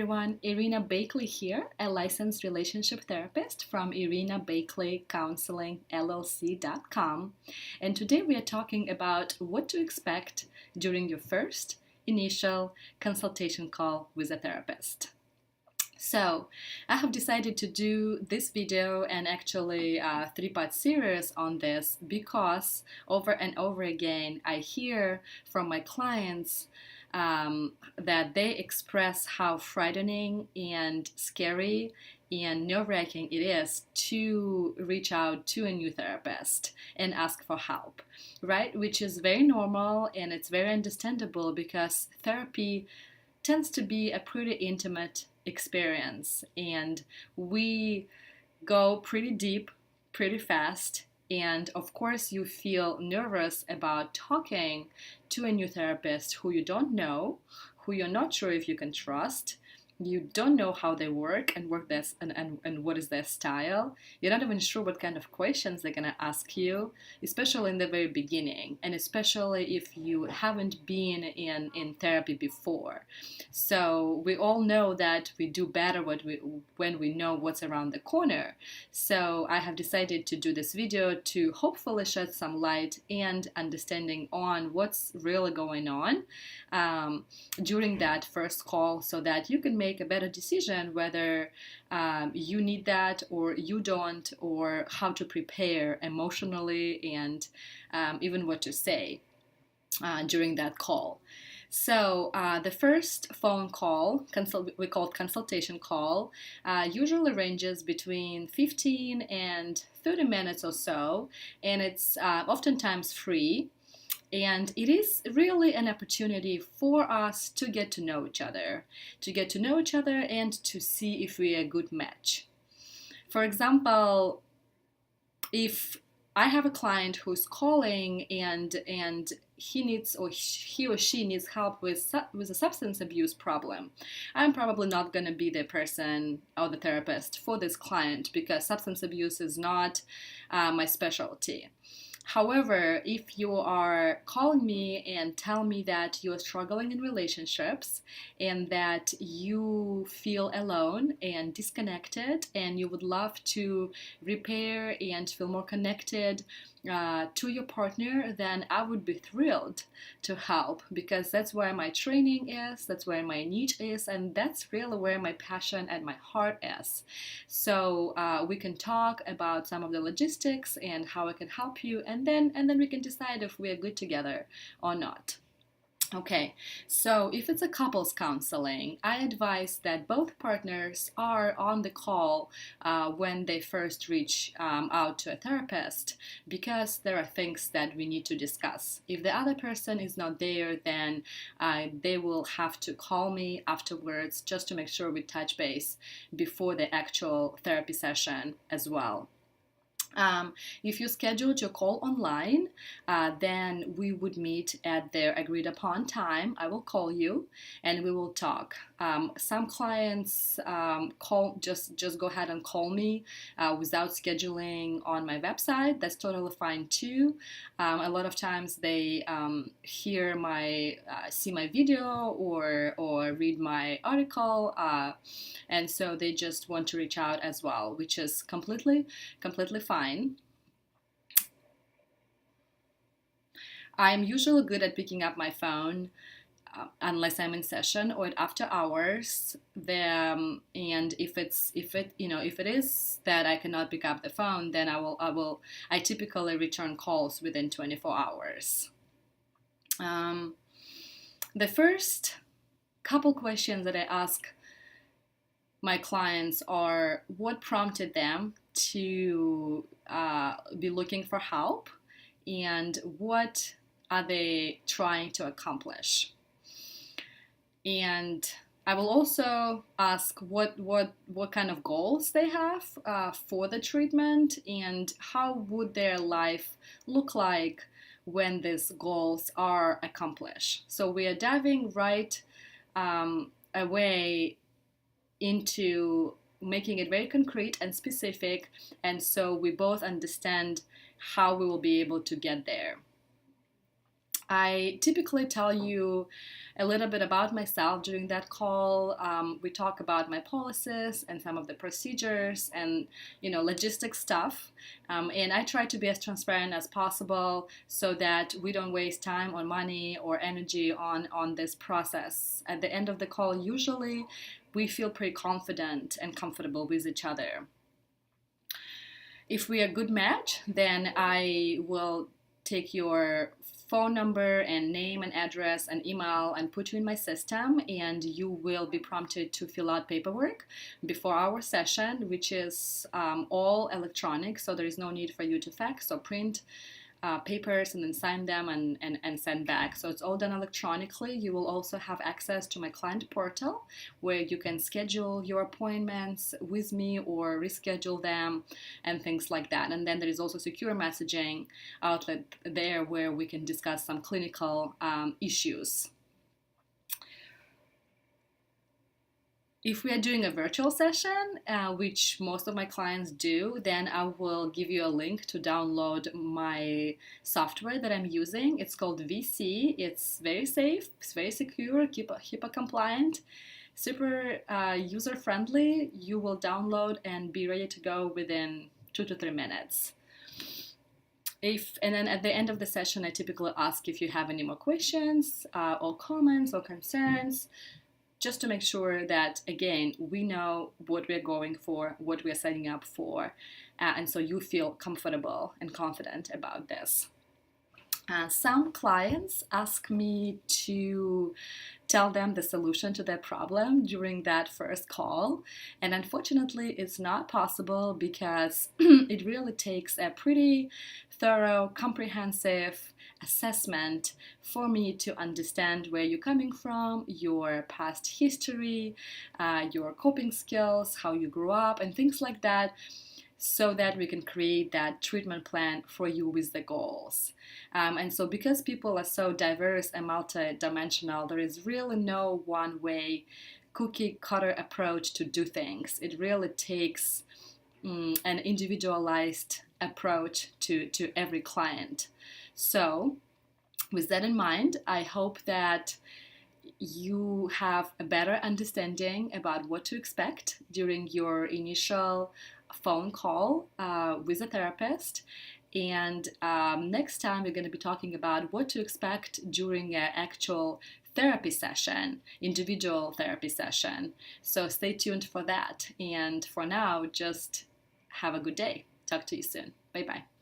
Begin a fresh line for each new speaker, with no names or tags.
everyone, Irina Bakley here, a licensed relationship therapist from Irina Bakley Counseling LLC.com. And today we are talking about what to expect during your first initial consultation call with a therapist. So, I have decided to do this video and actually a three-part series on this because over and over again I hear from my clients that they express how frightening and scary and nerve-wracking it is to reach out to a new therapist and ask for help, right? Which is very normal and it's very understandable because therapy tends to be a pretty intimate experience and we go pretty deep pretty fast, and of course you feel nervous about talking to a new therapist who you don't know, who you're not sure if you can trust. You don't know how they work and and what is their style. You're not even sure what kind of questions they're gonna ask you, especially in the very beginning, and especially if you haven't been in therapy before. So we all know that we do better when we know what's around the corner. So I have decided to do this video to hopefully shed some light and understanding on what's really going on during that first call, so that you can make a better decision whether you need that or you don't, or how to prepare emotionally and even what to say during that call. So the first phone call, we call it consultation call, usually ranges between 15 and 30 minutes or so, and it's oftentimes free. And it is really an opportunity for us to get to know each other, and to see if we are a good match. For example, if I have a client who's calling and he or she needs help with a substance abuse problem, I'm probably not going to be the person or the therapist for this client because substance abuse is not my specialty. However, if you are calling me and tell me that you're struggling in relationships and that you feel alone and disconnected and you would love to repair and feel more connected to your partner, then I would be thrilled to help, because that's where my training is, that's where my niche is, and that's really where my passion and my heart is. So we can talk about some of the logistics and how I can help you, and then we can decide if we are good together or not. Okay, so if it's a couples counseling, I advise that both partners are on the call when they first reach out to a therapist, because there are things that we need to discuss. If the other person is not there, then they will have to call me afterwards just to make sure we touch base before the actual therapy session as well. If you scheduled your call online, then we would meet at their agreed upon time. I will call you and we will talk. Some clients just go ahead and call me without scheduling on my website. That's totally fine too. A lot of times they see my video or read my article, and so they just want to reach out as well, which is completely fine. I'm usually good at picking up my phone unless I'm in session or after hours. And if it is that I cannot pick up the phone, then I typically return calls within 24 hours. The first couple questions that I ask my clients are what prompted them to be looking for help, and what are they trying to accomplish. And I will also ask what kind of goals they have for the treatment, and how would their life look like when these goals are accomplished. So we are diving right away into making it very concrete and specific, and so we both understand how we will be able to get there. I typically tell you a little bit about myself during that call. We talk about my policies and some of the procedures and logistic stuff. And I try to be as transparent as possible so that we don't waste time or money or energy on this process. At the end of the call, usually we feel pretty confident and comfortable with each other. If we are a good match, then I will take your phone number and name and address and email and put you in my system, and you will be prompted to fill out paperwork before our session, which is all electronic, so there is no need for you to fax or print papers and then sign them and send back. So it's all done electronically. You will also have access to my client portal where you can schedule your appointments with me or reschedule them and things like that. And then there is also secure messaging outlet there where we can discuss some clinical issues. If we are doing a virtual session, which most of my clients do, then I will give you a link to download my software that I'm using. It's called VC. It's very safe, it's very secure, HIPAA compliant, super user-friendly. You will download and be ready to go within 2 to 3 minutes. And then at the end of the session, I typically ask if you have any more questions or comments or concerns, just to make sure that, again, we know what we're going for, what we're signing up for, and so you feel comfortable and confident about this. Some clients ask me to tell them the solution to their problem during that first call, and unfortunately it's not possible because it really takes a pretty thorough, comprehensive assessment for me to understand where you're coming from, your past history, your coping skills, how you grew up, and things like that, so that we can create that treatment plan for you with the goals. And so because people are so diverse and multidimensional, there is really no one way cookie cutter approach to do things. It really takes an individualized approach to every client. So with that in mind, I hope that you have a better understanding about what to expect during your initial phone call with a therapist. And next time we're going to be talking about what to expect during an actual therapy session, individual therapy session. So stay tuned for that. And for now, just have a good day. Talk to you soon. Bye-bye.